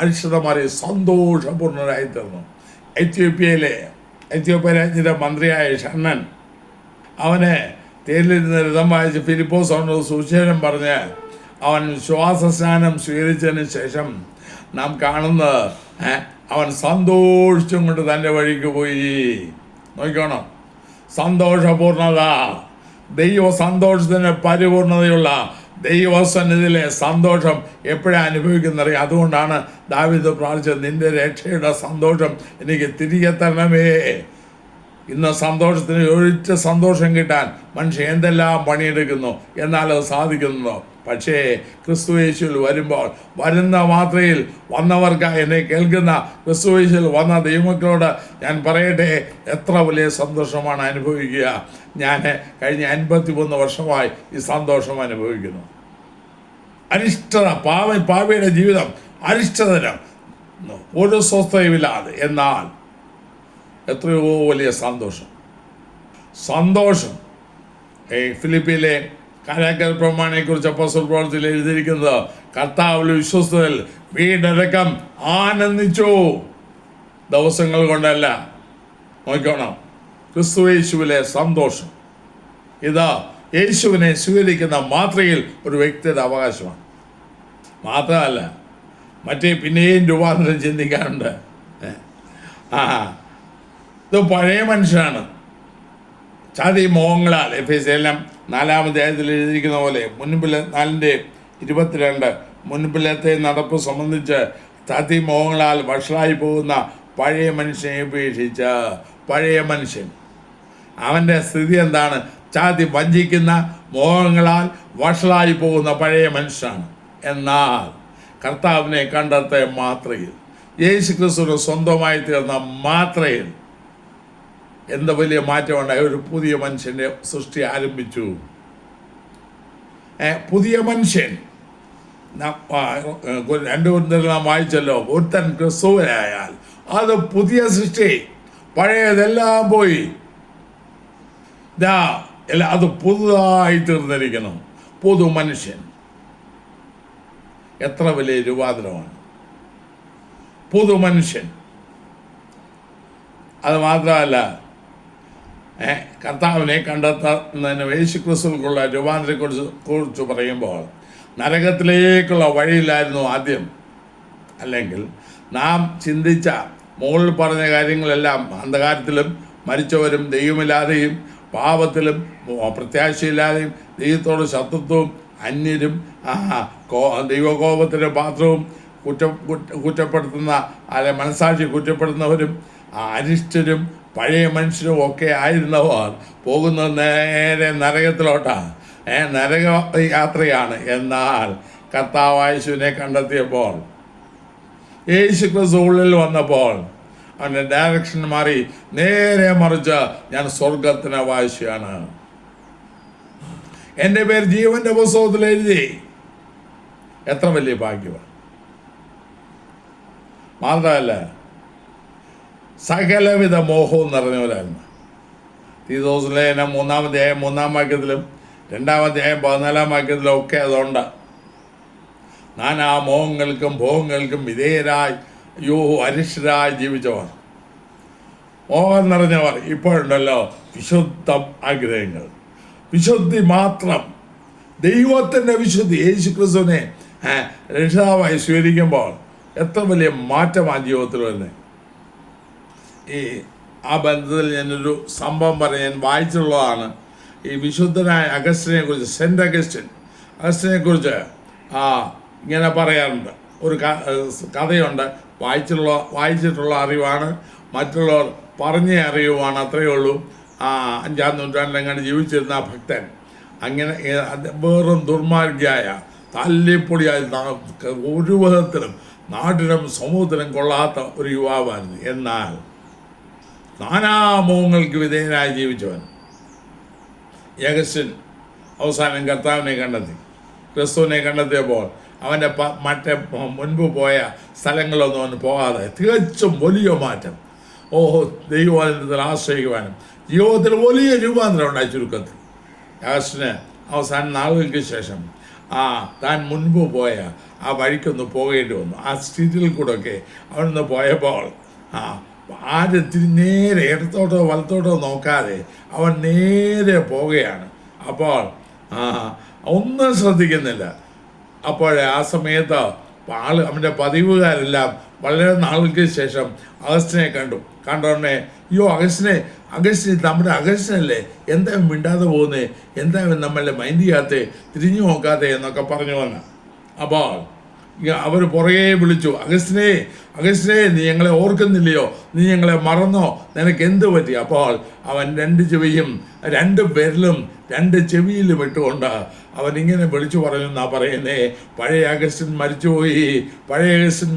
അരിഷ്ടത മാറി സന്തോഷപൂർണ്ണരായി തീർന്നു. എത്യോപ്യ രാജ്യത്തെ മന്ത്രിയായ ഷണ്ണൻ, അവനെ തേരിലിരുന്ന് രഥം വായിച്ച് ഫിലിപ്പോസ് അവനോട് സുവിശേഷം പറഞ്ഞ് അവൻ ശ്വാസസ്നാനം സ്വീകരിച്ചതിന് ശേഷം നാം കാണുന്നത് അവൻ സന്തോഷിച്ചും കൊണ്ട് തൻ്റെ വഴിക്ക് പോയി. നോക്കണം, സന്തോഷപൂർണത, ദൈവ സന്തോഷത്തിന് പരിപൂർണതയുള്ള ദൈവസന്നിധിയിലെ സന്തോഷം എപ്പോഴാണ് അനുഭവിക്കുന്നറിയാം. അതുകൊണ്ടാണ് ദാവീദ് പ്രാർത്ഥിച്ചത്, നിന്റെ രക്ഷയുടെ സന്തോഷം എനിക്ക് തിരികെ തരണമേ. ഇന്ന് സന്തോഷത്തിന് ഒഴിച്ച സന്തോഷം കിട്ടാൻ മനുഷ്യൻ എന്തെല്ലാം പണിയെടുക്കുന്നു, എന്നാൽ അത് സാധിക്കുന്നുണ്ടോ? പക്ഷേ ക്രിസ്തുയേശുവിൽ വരുമ്പോൾ, വരുന്ന മാത്രയിൽ വന്നവർക്ക്, എന്നെ കേൾക്കുന്ന ക്രിസ്തുയേശുവിൽ വന്ന ദൈവമക്കളോട് ഞാൻ പറയട്ടെ, എത്ര വലിയ സന്തോഷമാണ് അനുഭവിക്കുക. ഞാൻ കഴിഞ്ഞ 53 വർഷമായി ഈ സന്തോഷം അനുഭവിക്കുന്നു. അരിഷ്ടത, പാപിയുടെ ജീവിതം അരിഷ്ടതരം, ഒരു സ്വസ്ഥതയുമില്ലാതെ. എന്നാൽ എത്രയോ വലിയ സന്തോഷം. ഫിലിപ്പിയിലെ കാരാക്കൽ പ്രമാണിയെക്കുറിച്ച് അപ്പോസ്തല പ്രവൃത്തിയിൽ എഴുതിയിരിക്കുന്നത്, കർത്താവിൽ വിശ്വസ്തയിൽ വീടടക്കം ആനന്ദിച്ചു. ദിവസങ്ങൾ കൊണ്ടല്ല, നോക്കണം, ക്രിസ്തുയേശുവിലെ സന്തോഷം. ഇത് യേശുവിനെ സ്വീകരിക്കുന്ന മാത്രയിൽ ഒരു വ്യക്തിയുടെ അവകാശമാണ്. മാത്രമല്ല, പിന്നെയും രൂപാന്തരം ചിന്തിക്കാറുണ്ട്. ഇത് പഴയ മനുഷ്യനാണ്. ചതി മോഹങ്ങളാൽ, എഫെസ്യലേഖനം 4-ാം അധ്യായത്തിൽ എഴുതിയിരിക്കുന്ന പോലെ, 4:22 മുൻപിലത്തെ നടപ്പ് സംബന്ധിച്ച് ചതി മോഹങ്ങളാൽ വഷളായി പോകുന്ന പഴയ മനുഷ്യനെ ഉപേക്ഷിച്ച്. പഴയ മനുഷ്യൻ, അവൻ്റെ സ്ഥിതി എന്താണ്? ചതി വഞ്ചിക്കുന്ന മോഹങ്ങളാൽ വഷളായി പോകുന്ന പഴയ മനുഷ്യനാണ്. എന്നാൽ കർത്താവിനെ കണ്ടെത്ത മാത്രയിൽ, യേശുക്രിസ്തുവിന് സ്വന്തമായി തീർന്ന മാത്രയിൽ എന്ത് വലിയ മാറ്റമുണ്ടായി. ഒരു പുതിയ മനുഷ്യൻ്റെ സൃഷ്ടി ആരംഭിച്ചു. പുതിയ മനുഷ്യൻ 2 കൊരിന്ത്യരിൽ നാം വായിച്ചല്ലോ, ഒരുത്തൻ ക്രിസ്തുവിനായാൽ അത് പുതിയ സൃഷ്ടി, പഴയതെല്ലാം പോയി, അത് പുതുതായി തീർന്നിരിക്കണം. പുതു മനുഷ്യൻ. എത്ര വലിയ രൂപാന്തരമാണ് പുതു മനുഷ്യൻ. അത് മാത്രമല്ല, കർത്താവിനെ കണ്ടെത്തുന്നതിന് യേശുക്രിസ്തുവിനുള്ള രൂപാന്തരത്തെക്കുറിച്ച് പറയുമ്പോൾ, നരകത്തിലേക്കുള്ള വഴിയില്ലായിരുന്നു ആദ്യം. അല്ലെങ്കിൽ നാം ചിന്തിച്ച മുകളിൽ പറഞ്ഞ കാര്യങ്ങളെല്ലാം അന്ധകാരത്തിലും മരിച്ചവരും ദൈവമില്ലാതെയും പാപത്തിലും പ്രത്യാശയില്ലാതെയും ദൈവത്തോട് ശത്രുത്വവും അന്യരും ദൈവകോപത്തിൻ്റെ പാത്രവും കുറ്റപ്പെടുത്തുന്ന മനസാക്ഷി കുറ്റപ്പെടുത്തുന്നവരും അരിഷ്ടരും പഴയ മനുഷ്യരും ഒക്കെ ആയിരുന്നവർ പോകുന്നത് നേരെ നരകത്തിലോട്ടാണ്. നരക യാത്രയാണ്. എന്നാൽ കർത്താവായ യേശുവിനെ കണ്ടെത്തിയപ്പോൾ, യേശു ക്രിസ്തു ഉള്ളിൽ വന്നപ്പോൾ അവൻ്റെ ഡയറക്ഷൻ മാറി. നേരെ മറിച്ച് ഞാൻ സ്വർഗത്തിന് വാശിയാണ്, എൻ്റെ പേര് ജീവന്റെ പുസ്തകത്തിൽ എഴുതി. എത്ര വലിയ ഭാഗ്യമാണ്! മാത്രമല്ല, സകലവിധ മോഹവും നിറഞ്ഞവരായിരുന്നു. തീത്തോസിലെ 3-ാം അധ്യായം 3-ാം വാക്യത്തിലും 2-ാം അധ്യായം 14-ാം വാക്യത്തിലും ഒക്കെ അതുണ്ട്. നാനാ മോഹങ്ങൾക്കും ഭോഗങ്ങൾക്കും വിധേയരായി അരിഷ്ടരായി ജീവിച്ചവർ, മോഹം നിറഞ്ഞവർ. ഇപ്പോഴുണ്ടല്ലോ വിശുദ്ധ ആഗ്രഹങ്ങൾ, വിശുദ്ധി മാത്രം, ദൈവത്തിൻ്റെ വിശുദ്ധി. യേശു ക്രിസ്തുവിനെ രക്ഷിതാവായി സ്വീകരിക്കുമ്പോൾ എത്ര വലിയ മാറ്റമാണ് ജീവിതത്തിൽ വരുന്നത്. ആ ബന്ധത്തിൽ ഞാനൊരു സംഭവം പറയാൻ, ഞാൻ വായിച്ചുള്ളതാണ്. ഈ വിശുദ്ധനായ അഗസ്റ്റിനെ കുറിച്ച്, സെൻറ്റ് അഗസ്റ്റിനെ കുറിച്ച് ഇങ്ങനെ പറയാറുണ്ട്. ഒരു കഥയുണ്ട്. വായിച്ചിട്ടുള്ള അറിവാണ്, മറ്റുള്ളവർ പറഞ്ഞ അറിവുമാണ്, അത്രയേ ഉള്ളൂ. 5-ാം നൂറ്റാണ്ടിലെങ്ങാണ്ട് ജീവിച്ചിരുന്ന ആ ഭക്തൻ അങ്ങനെ വേറും ദുർമാർഗിയായ തല്ലിപ്പൊടിയായ ഒരു വിധത്തിലും നാടിനും സമൂഹത്തിനും കൊള്ളാത്ത ഒരു യുവാവായിരുന്നു. എന്നാൽ നാനാമോഹങ്ങൾക്ക് വിധേയനായി ജീവിച്ചവൻ അഗസ്റ്റിൻ അവസാനം കർത്താവിനെ കണ്ടെത്തി. ക്രിസ്തുവിനെ കണ്ടെത്തിയപ്പോൾ അവൻ്റെ മറ്റേ മുൻപ് പോയ സ്ഥലങ്ങളൊന്നും അവന് പോകാതെ തികച്ചും വലിയ മാറ്റം. ദൈവത്തിൽ ആശ്രയിക്കുവാനും ജീവിതത്തിൽ വലിയ രൂപാന്തരം ഉണ്ടായി. ചുരുക്കത്തിൽ അഗസ്റ്റിന് അവസാന നാളുകൾക്ക് ശേഷം താൻ മുൻപ് പോയ ആ വഴിക്കൊന്ന് പോകേണ്ടി വന്നു. ആ സ്ട്രീറ്റിൽ കൂടെയൊക്കെ അവനൊന്ന് പോയപ്പോൾ ആരും നേരെ ഇടത്തോട്ടോ വലത്തോട്ടോ നോക്കാതെ അവൻ നേരെ പോവുകയാണ്. അപ്പോൾ ഒന്നും ശ്രദ്ധിക്കുന്നില്ല. അപ്പോൾ ആ സമയത്ത് അവൻ്റെ പതിവുകാരെല്ലാം വളരെ നാളുകൾക്ക് ശേഷം അഗസ്റ്റിനെ കണ്ടോടനെ, അഗസ്റ്റിനെ നമ്മുടെ അഗസ്റ്റിനല്ലേ, എന്താ മിണ്ടാതെ പോകുന്നേ, എന്താ നമ്മളെ മൈൻഡ് ചെയ്യാത്തേ, തിരിഞ്ഞു നോക്കാതെ എന്നൊക്കെ പറഞ്ഞു വന്ന. അപ്പോൾ അവർ പുറകെ വിളിച്ചു, അഗസ്റ്റിനെ നീ ഞങ്ങളെ ഓർക്കുന്നില്ലയോ, നീ ഞങ്ങളെ മറന്നോ, നിനക്ക് എന്ത് പറ്റി? അപ്പോൾ അവൻ 2 ചെവിയും 2 വിരലും 2 ചെവിയിലും ഇട്ടുകൊണ്ട് അവൻ ഇങ്ങനെ വിളിച്ചു പറഞ്ഞു എന്നാ പറയുന്നേ, പഴയ അഗസ്റ്റിൻ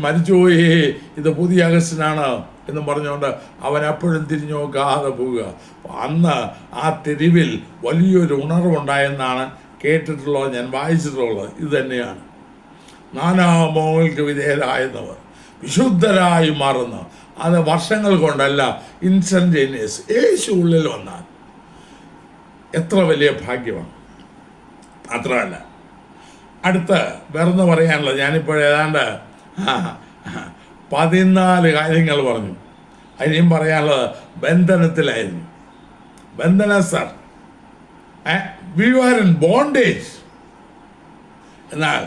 മരിച്ചുപോയി, ഇത് പുതിയ അഗസ്റ്റിനാണ് എന്ന് പറഞ്ഞുകൊണ്ട് അവൻ അപ്പോഴും തിരിഞ്ഞു നോക്കാതെ പോവുക. അന്ന് ആ തെരുവിൽ വലിയൊരു ഉണർവുണ്ടായെന്നാണ് കേട്ടിട്ടുള്ളത്, ഞാൻ വായിച്ചിട്ടുള്ളത്. ഇത് തന്നെയാണ്, നാനാമോഹങ്ങൾക്ക് വിധേയരായെന്നവർ വിശുദ്ധരായി മാറുന്നു. അത് വർഷങ്ങൾ കൊണ്ടല്ല, ഇൻസ്റ്റന്റേനിയസ്. യേശു ഉള്ളിൽ വന്നാൽ എത്ര വലിയ ഭാഗ്യമാണ്. മാത്രമല്ല, അടുത്ത് വേറൊന്ന് പറയാനുള്ളത്, ഞാനിപ്പോൾ ഏതാണ്ട് 14 കാര്യങ്ങൾ പറഞ്ഞു. അതിനും പറയാനുള്ളത് ബന്ധനത്തിലായിരുന്നു. Sir, we are in bondage. എന്നാൽ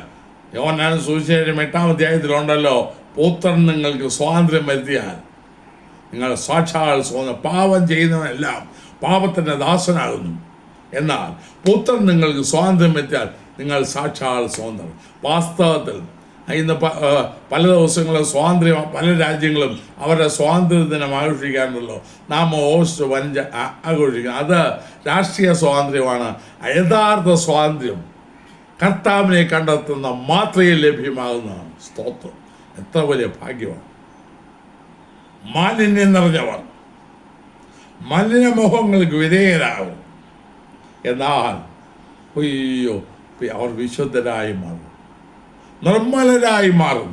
യോഹന്നാൻ സുവിശേഷം 8-ാം അധ്യായത്തിലുണ്ടല്ലോ, പുത്രൻ നിങ്ങൾക്ക് സ്വാതന്ത്ര്യം വരുത്തിയാൽ നിങ്ങൾ സാക്ഷാൽ പാപം ചെയ്യുന്നവനെല്ലാം പാപത്തിൻ്റെ ദാസനാകുന്നു. എന്നാൽ പുത്രൻ നിങ്ങൾക്ക് സ്വാതന്ത്ര്യം വരുത്തിയാൽ നിങ്ങൾ സാക്ഷാൽ സ്വതന്ത്രം. വാസ്തവത്തിൽ ഇന്ന് പല ദിവസങ്ങളും സ്വാതന്ത്ര്യം, പല രാജ്യങ്ങളും അവരുടെ സ്വാതന്ത്ര്യ ദിനം ആഘോഷിക്കാറുണ്ടല്ലോ. നാം ഓഗസ്റ്റ് 5 ആഘോഷിക്കുക. അത് രാഷ്ട്രീയ സ്വാതന്ത്ര്യമാണ്. യഥാർത്ഥ സ്വാതന്ത്ര്യം കർത്താവിനെ കണ്ടെത്തുന്ന മാത്രയിൽ ലഭ്യമാകുന്നതാണ്. സ്തോത്രം! എത്ര വലിയ ഭാഗ്യമാണ്. മാലിന്യം നിറഞ്ഞവർ മലിനമോഹങ്ങൾക്ക് വിധേയരാകും. എന്നാൽ അവർ വിശുദ്ധരായി മാറും, നിർമ്മലരായി മാറും.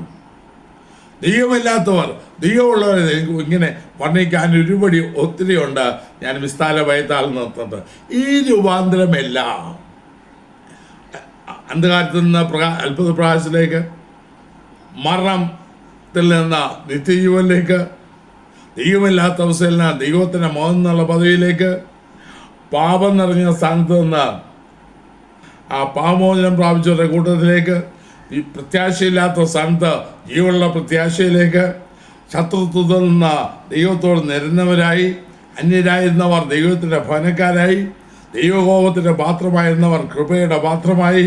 ദൈവമില്ലാത്തവർ, ദൈവമുള്ളവർ ഇങ്ങനെ വർണ്ണിക്കാൻ ഒത്തിരി ഉണ്ട്. ഞാൻ വിസ്താരമായി നിർത്തുന്നത്. ഈ രൂപാന്തരമെല്ലാം അന്ധകാരത്തിൽ നിന്ന് അത്ഭുത പ്രകാശത്തിലേക്ക്, മരണത്തിൽ നിന്ന് നിത്യജീവനിലേക്ക്, ദൈവമില്ലാത്ത അവസ്ഥയിൽ നിന്ന് ദൈവത്തിൻ്റെ മകൻ എന്നുള്ള പദവിയിലേക്ക്, പാപം നിറഞ്ഞ സ്ഥാനത്ത് നിന്ന് ആ പാപമോചനം പ്രാപിച്ചവരുടെ കൂട്ടത്തിലേക്ക്, ഈ പ്രത്യാശയില്ലാത്ത സ്ഥാനത്ത് ജീവനുള്ള പ്രത്യാശയിലേക്ക്, ശത്രുത്വത്തിൽ നിന്ന് ദൈവത്തോട് നിരന്നവരായി, അന്യരായിരുന്നവർ ദൈവത്തിൻ്റെ ഭവനക്കാരായി, ദൈവകോപത്തിൻ്റെ പാത്രമായിരുന്നവർ കൃപയുടെ പാത്രമായി,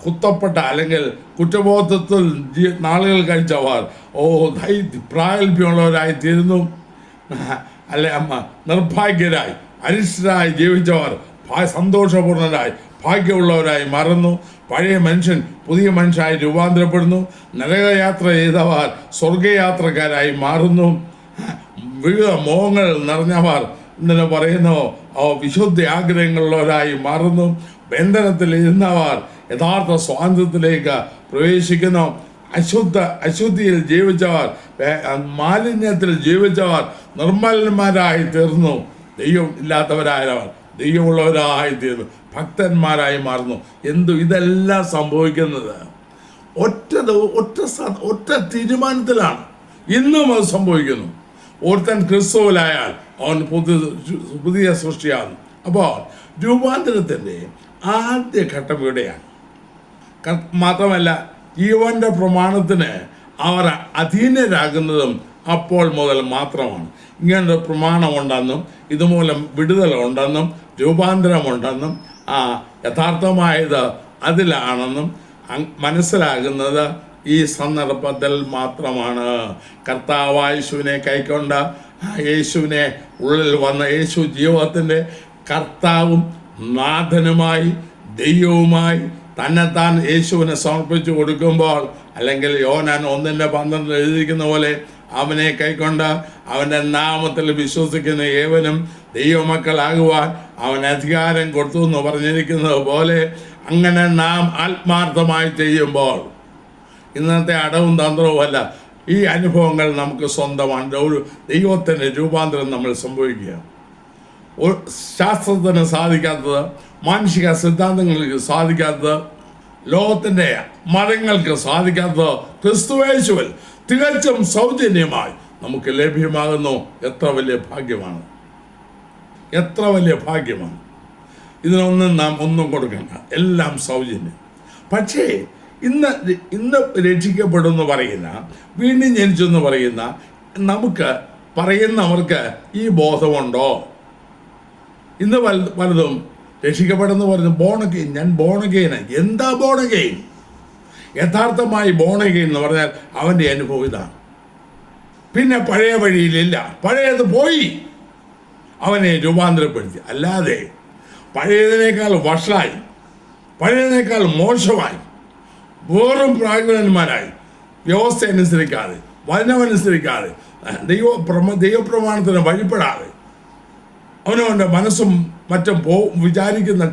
കുത്തപ്പെട്ട അല്ലെങ്കിൽ കുറ്റബോധത്തിൽ നാളുകൾ കഴിച്ചവർ പ്രാഗൽഭ്യമുള്ളവരായി തീരുന്നു. നിർഭാഗ്യരായി അരിഷ്ടരായി ജീവിച്ചവർ സന്തോഷപൂർണരായി ഭാഗ്യമുള്ളവരായി മാറുന്നു. പഴയ മനുഷ്യൻ പുതിയ മനുഷ്യനായി രൂപാന്തരപ്പെടുന്നു. നരകയാത്ര ചെയ്തവർ സ്വർഗയാത്രക്കാരായി മാറുന്നു. വിവിധ മോഹങ്ങൾ നിറഞ്ഞവർ എന്തിനു പറയുന്നു, വിശുദ്ധ ആഗ്രഹങ്ങളുള്ളവരായി മാറുന്നു. ബന്ധനത്തിൽ ഇരുന്നവർ യഥാർത്ഥ സ്വാതന്ത്ര്യത്തിലേക്ക് പ്രവേശിക്കുന്നു. അശുദ്ധിയിൽ ജീവിച്ചവർ, മാലിന്യത്തിൽ ജീവിച്ചവർ നിർമ്മലന്മാരായി തീർന്നു. ദൈവം ഇല്ലാത്തവരായവർ ദൈവമുള്ളവരായി തീർന്നു, ഭക്തന്മാരായി മാറുന്നു. ഇതെല്ലാം സംഭവിക്കുന്നത് ഒറ്റ തീരുമാനത്തിലാണ്. ഇന്നും അത് സംഭവിക്കുന്നു. ഒരുത്തൻ ക്രിസ്തുവിലായാൽ അവൻ പുതിയ സൃഷ്ടിയാണ്. അപ്പോൾ രൂപാന്തരത്തിൻ്റെ ആദ്യ ഘട്ടം ഇവിടെയാണ്. മാത്രമല്ല, ജീവന്റെ പ്രമാണത്തിന് അവർ അധീനരാകുന്നതും അപ്പോൾ മുതൽ മാത്രമാണ്. ഇങ്ങനൊരു പ്രമാണമുണ്ടെന്നും ഇതുമൂലം വിടുതലുണ്ടെന്നും രൂപാന്തരമുണ്ടെന്നും യഥാർത്ഥമായത് അതിലാണെന്നും മനസ്സിലാകുന്നത് ഈ സന്ദർഭത്തിൽ മാത്രമാണ്. കർത്താവായ യേശുവിനെ കൈക്കൊണ്ട യേശുവിനെ ഉള്ളിൽ വന്ന യേശു ജീവിതത്തിൻ്റെ കർത്താവും നാഥനുമായി ദൈവവുമായി തന്നെത്താൻ യേശുവിനെ സമർപ്പിച്ചു കൊടുക്കുമ്പോൾ, അല്ലെങ്കിൽ യോഹന്നാൻ 1:12 എഴുതിയിരിക്കുന്ന പോലെ, അവനെ കൈക്കൊണ്ട് അവൻ്റെ നാമത്തിൽ വിശ്വസിക്കുന്ന ഏവനും ദൈവമക്കളാകുവാൻ അവൻ അധികാരം കൊടുത്തു എന്ന് പറഞ്ഞിരിക്കുന്നത് പോലെ, അങ്ങനെ നാം ആത്മാർത്ഥമായി ചെയ്യുമ്പോൾ, ഇന്നത്തെ അടവും തന്ത്രവുമല്ല, ഈ അനുഭവങ്ങൾ നമുക്ക് സ്വന്തമാണ്. ഒരു ദൈവത്തിൻ്റെ രൂപാന്തരം നമ്മൾ സംഭവിക്കുക. ശാസ്ത്രത്തിന് സാധിക്കാത്തത്, മാനുഷിക സിദ്ധാന്തങ്ങൾക്ക് സാധിക്കാത്തത്, ലോകത്തിൻ്റെ മതങ്ങൾക്ക് സാധിക്കാത്തത് ക്രിസ്തുയേശുവിൽ തികച്ചും സൗജന്യമായി നമുക്ക് ലഭ്യമാകുന്നു. എത്ര വലിയ ഭാഗ്യമാണ്, എത്ര വലിയ ഭാഗ്യമാണ്. ഇതിനൊന്നും നാം ഒന്നും കൊടുക്കണ്ട, എല്ലാം സൗജന്യം. പക്ഷേ ഇന്ന് രക്ഷിക്കപ്പെടുമെന്ന് പറയുന്ന, വീണ്ടും ജനിച്ചെന്ന് പറയുന്ന നമുക്ക് പറയുന്നവർക്ക് ഈ ബോധമുണ്ടോ? ഇന്ന് പലതും രക്ഷിക്കപ്പെടുന്നു പറഞ്ഞു ബോണഗെയിൻ, ഞാൻ ബോണഗെയിന്. എന്താ ബോണഗെയിൻ? യഥാർത്ഥമായി ബോണഗെയിൻ എന്ന് പറഞ്ഞാൽ അവൻ്റെ അനുഭവം ഇതാണ്. പിന്നെ പഴയ വഴിയിലില്ല, പഴയത് പോയി, അവനെ രൂപാന്തരപ്പെടുത്തി. അല്ലാതെ പഴയതിനേക്കാൾ വഷളായി, പഴയതിനേക്കാൾ മോശമായി, വെറും പ്രാജ്ഞന്മാരായി, വ്യവസ്ഥ അനുസരിക്കാതെ, വചനമനുസരിക്കാതെ, ദൈവപ്രമാണത്തിന് വഴിപ്പെടാതെ, അവനവൻ്റെ മനസ്സും മറ്റും വിചാരിക്കുന്ന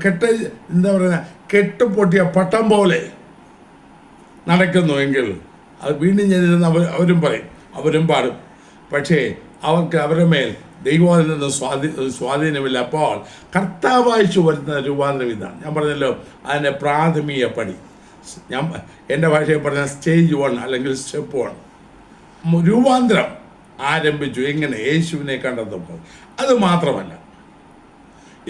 കെട്ടുപൊട്ടിയ പട്ടം പോലെ നടക്കുന്നുവെങ്കിൽ അത് വീണ്ടും ഞാനിരുന്ന് അവരും പാടും. പക്ഷേ അവർക്ക് അവരുടെ മേൽ ദൈവത്തിൽ നിന്ന് സ്വാധീനമില്ല. അപ്പോൾ കർത്താവായിച്ചു വരുന്ന രൂപാന്തരം ഇതാണ്. ഞാൻ പറഞ്ഞല്ലോ, അതിൻ്റെ പ്രാഥമിക പടി. എൻ്റെ ഭാഷയിൽ പറഞ്ഞ സ്റ്റേജ് 1 അല്ലെങ്കിൽ സ്റ്റെപ്പ് 1. രൂപാന്തരം ആരംഭിച്ചു. എങ്ങനെ? യേശുവിനെ കണ്ടെത്തുമ്പോൾ. അത് മാത്രമല്ല,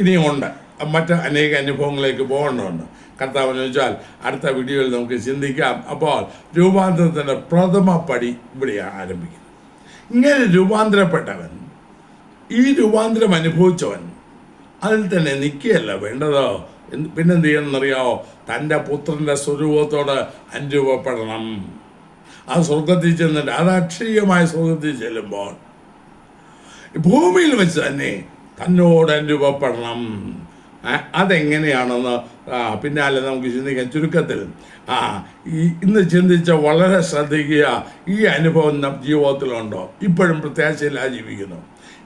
ഇനിയുണ്ട് മറ്റ് അനേക അനുഭവങ്ങളിലേക്ക് പോകേണ്ടതുണ്ട്. കർത്താവെന്ന് വെച്ചാൽ അടുത്ത വീഡിയോയിൽ നമുക്ക് ചിന്തിക്കാം. അപ്പോൾ രൂപാന്തരത്തിൻ്റെ പ്രഥമ പടി ഇവിടെയാണ് ആരംഭിക്കുന്നത്. ഇങ്ങനെ രൂപാന്തരപ്പെട്ടവൻ, ഈ രൂപാന്തരം അനുഭവിച്ചവൻ അതിൽ തന്നെ നിൽക്കുകയല്ല വേണ്ടതോ. പിന്നെന്ത് ചെയ്യണമെന്നറിയാമോ? തൻ്റെ പുത്രൻ്റെ സ്വരൂപത്തോട് അനുരൂപപ്പെടണം. അത് സ്വർഗത്തിൽ ചെന്നിട്ട്, അത് അക്ഷരീയമായ സ്വർഗത്തിൽ ചെല്ലുമ്പോൾ ഭൂമിയിൽ വെച്ച് തന്നെ തന്നോട് അനുരൂപപ്പെടണം. അതെങ്ങനെയാണെന്ന് പിന്നാലെ നമുക്ക് ചിന്തിക്കാം. ചുരുക്കത്തിൽ ഇന്ന് ചിന്തിച്ച വളരെ ശ്രദ്ധിക്കുക. ഈ അനുഭവം ജീവിതത്തിലുണ്ടോ? ഇപ്പോഴും പ്രത്യാശയില്ലാതെ ജീവിക്കുന്നു,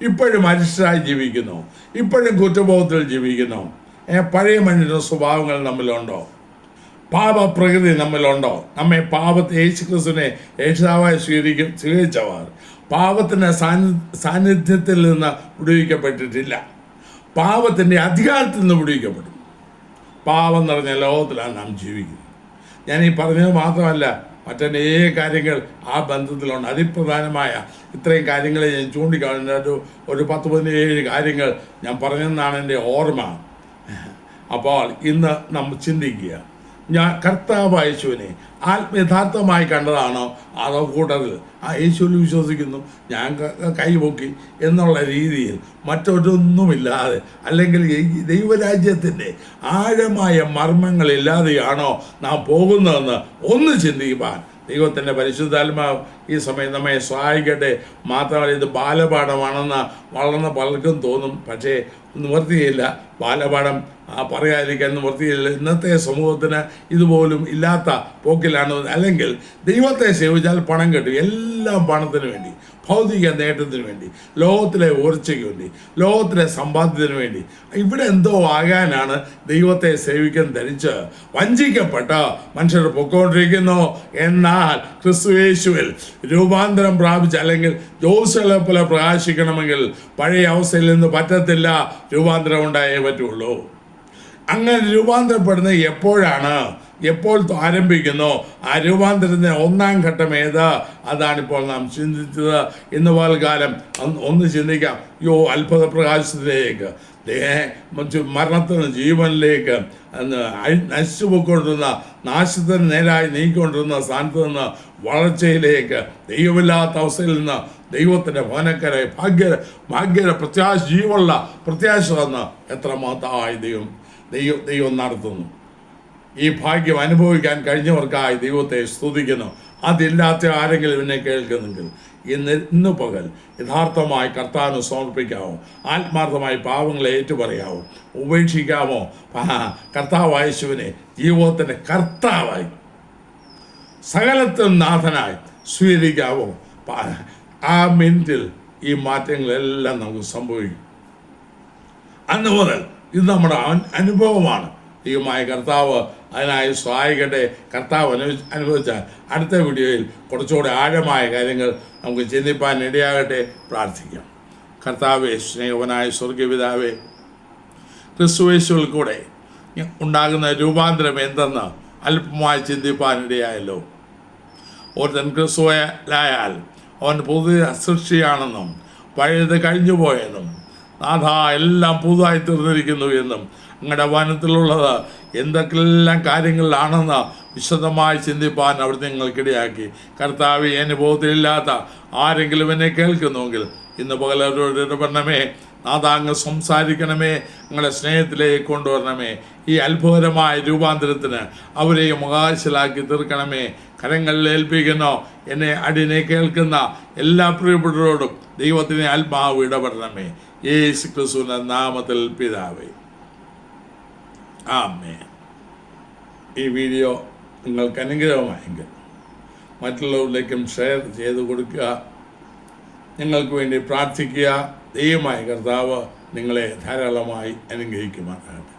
ഇപ്പോഴും അരിഷ്ടരായി ജീവിക്കുന്നു, ഇപ്പോഴും കുറ്റബോധത്തിൽ ജീവിക്കുന്നു. പഴയ മനുഷ്യരുടെ സ്വഭാവങ്ങൾ നമ്മിലുണ്ടോ? പാപപ്രകൃതി നമ്മിലുണ്ടോ? നമ്മെ പാപത്തെ യേശുക്രിസ്തുവിനെ രക്ഷിതാവായി സ്വീകരിച്ചവർ പാപത്തിൻ്റെ സാന്നിധ്യത്തിൽ നിന്ന് വിടുവിക്കപ്പെട്ടിട്ടില്ല, പാപത്തിൻ്റെ അധികാരത്തിൽ നിന്ന് വിടുവിക്കപ്പെടും. പാപം നിറഞ്ഞ ലോകത്തിലാണ് നാം ജീവിക്കുന്നത്. ഞാൻ ഈ പറഞ്ഞത് മാത്രമല്ല, മറ്റനേക കാര്യങ്ങൾ ആ ബന്ധത്തിലുണ്ട്. അതിപ്രധാനമായ ഇത്രയും കാര്യങ്ങളെ ഞാൻ ചൂണ്ടിക്കാണുന്ന ഒരു 10-17 കാര്യങ്ങൾ ഞാൻ പറഞ്ഞെന്നാണ് എൻ്റെ ഓർമ്മ. അപ്പോൾ ഇന്ന് നമ്മൾ ചിന്തിക്കുക, ഞാൻ കർത്താവായ യേശുവിനെ യഥാർത്ഥമായി കണ്ടതാണോ, അതോ കൂട്ടത്തിൽ യേശുവിൽ വിശ്വസിക്കുന്നു, ഞാൻ കൈപൊക്കി എന്നുള്ള രീതിയിൽ മറ്റൊരൊന്നുമില്ലാതെ, അല്ലെങ്കിൽ ദൈവരാജ്യത്തിൻ്റെ ആഴമായ മർമ്മങ്ങളില്ലാതെയാണോ നാം പോകുന്നതെന്ന് ഒന്ന് ചിന്തിക്കുവാൻ ദൈവത്തിൻ്റെ പരിശുദ്ധാത്മാവ് ഈ സമയം നമ്മെ സഹായിക്കട്ടെ. മാത്രമല്ല, ഇത് ബാലപാഠമാണെന്ന് വളർന്ന പലർക്കും തോന്നും. പക്ഷേ നിവൃത്തിയില്ല. ബാലപാഠം പറയാതിരിക്കാൻ നിവൃത്തിയില്ല. ഇന്നത്തെ സമൂഹത്തിന് ഇതുപോലും ഇല്ലാത്ത പോക്കിലാണ്. അല്ലെങ്കിൽ ദൈവത്തെ സേവിച്ചാൽ പണം കിട്ടും. എല്ലാം പണത്തിന് വേണ്ടി, ഭൗതിക നേട്ടത്തിന് വേണ്ടി, ലോകത്തിലെ ഉയർച്ചയ്ക്ക് വേണ്ടി, ലോകത്തിലെ സമ്പാദ്യത്തിന് വേണ്ടി, ഇവിടെ എന്തോ ആകാനാണ് ദൈവത്തെ സേവിക്കാൻ ധരിച്ച് വഞ്ചിക്കപ്പെട്ട് മനുഷ്യർ പൊക്കോണ്ടിരിക്കുന്നു. എന്നാൽ ക്രിസ്തുയേശുവിൽ രൂപാന്തരം പ്രാപിച്ച്, അല്ലെങ്കിൽ ജോസുകളെ പോലെ പ്രകാശിക്കണമെങ്കിൽ പഴയ അവസ്ഥയിൽ നിന്ന് പറ്റത്തില്ല, രൂപാന്തരം ഉണ്ടായേ പറ്റുള്ളൂ. അങ്ങനെ രൂപാന്തരപ്പെടുന്നത് എപ്പോഴാണ്, എപ്പോൾ ആരംഭിക്കുന്നു? ആ രൂപാന്തരത്തിൻ്റെ ഒന്നാം ഘട്ടം ഏത്? അതാണിപ്പോൾ നാം ചിന്തിച്ചത്. ഇന്ന് പകൽക്കാലം ഒന്ന് ചിന്തിക്കാം. അത്ഭുത പ്രകാശത്തിലേക്ക്, മരണത്തിന് ജീവനിലേക്ക്, നശിച്ചു പോയിക്കൊണ്ടിരുന്ന, നാശത്തിന് നേരായി നീക്കിക്കൊണ്ടിരുന്ന സ്ഥാനത്ത് നിന്ന് വളർച്ചയിലേക്ക്, ദൈവമില്ലാത്ത അവസ്ഥയിൽ നിന്ന് ദൈവത്തിൻ്റെ ഭവനക്കരെ ഭാഗ്യര പ്രത്യാശ, ജീവനുള്ള പ്രത്യാശ തന്ന് എത്രമാത്രമായി ദൈവം നടത്തുന്നു. ഈ ഭാഗ്യം അനുഭവിക്കാൻ കഴിഞ്ഞവർക്കായി ദൈവത്തെ സ്തുതിക്കുന്നു. അതില്ലാത്ത ആരെങ്കിലും എന്നെ കേൾക്കുന്നെങ്കിൽ ഇന്ന് പകൽ യഥാർത്ഥമായി കർത്താവിന് സമർപ്പിക്കാമോ? ആത്മാർത്ഥമായി പാവങ്ങളെ ഏറ്റുപറയാമോ? ഉപേക്ഷിക്കാമോ? കർത്താവായ യേശുവിനെ ജീവിതത്തിൻ്റെ കർത്താവായി, സകലത്തിനും നാഥനായി സ്വീകരിക്കാമോ? ആ മിനിറ്റിൽ ഈ മാറ്റങ്ങളെല്ലാം നമുക്ക് സംഭവിക്കും. അന്ന് മുതൽ ഇത് നമ്മുടെ അനുഭവമാണ്. ദൈവമായ കർത്താവ് അതിനായി സഹായിക്കട്ടെ. കർത്താവ് അനുഭവിച്ചാൽ അടുത്ത വീഡിയോയിൽ കുറച്ചുകൂടെ ആഴമായ കാര്യങ്ങൾ നമുക്ക് ചിന്തിപ്പാൻ ഇടയാകട്ടെ. പ്രാർത്ഥിക്കാം. കർത്താവേ, സ്നേഹവനായ സ്വർഗപിതാവേ, ക്രിസ്തുയേശുവിൽ കൂടെ ഉണ്ടാകുന്ന രൂപാന്തരം എന്തെന്ന് അല്പമായി ചിന്തിപ്പാൻ ഇടയായല്ലോ. ഒരുത്തൻ ക്രിസ്തുവിലായാൽ അവൻ പുതിയ സൃഷ്ടിയാണെന്നും പഴയത് കഴിഞ്ഞു പോയെന്നും നാഥ എല്ലാം പുതുതായി തീർന്നിരിക്കുന്നു എന്നും അങ്ങയുടെ വനത്തിലുള്ളത് എന്തൊക്കെല്ലാം കാര്യങ്ങളിലാണെന്ന് വിശദമായി ചിന്തിപ്പാൻ അവിടെ നിങ്ങൾക്കിടയാക്കി. കർത്താവ് അനുഭവത്തിലില്ലാത്ത ആരെങ്കിലും എന്നെ കേൾക്കുന്നുവെങ്കിൽ ഇന്ന് പകലവരോട് ഇടപെടണമേ. നാഥ, അങ്ങ് സംസാരിക്കണമേ, നിങ്ങളുടെ സ്നേഹത്തിലേക്ക് കൊണ്ടുവരണമേ. ഈ അത്ഭുതമായ രൂപാന്തരത്തിന് അവരെയും അവകാശികളാക്കി തീർക്കണമേ. കരങ്ങളിൽ ഏൽപ്പിക്കുന്നു എന്നെ അടിനെ കേൾക്കുന്ന എല്ലാ പ്രിയപ്പെട്ടവരോടും ദൈവത്തിൻ്റെ ആത്മാവ് ഇടപെടണമേ. യേശു ക്രിസ്തുവിന്റെ നാമത്തിൽ പിതാവേ, ആമേൻ. ഈ വീഡിയോ നിങ്ങൾക്ക് അനുഗ്രഹമായെങ്കിൽ മറ്റുള്ളവരിലേക്കും ഷെയർ ചെയ്ത് കൊടുക്കുക. നിങ്ങൾക്ക് വേണ്ടി പ്രാർത്ഥിക്കുക. ദൈവമായ കർത്താവ് നിങ്ങളെ ധാരാളമായി അനുഗ്രഹിക്കുമാറാകട്ടെ.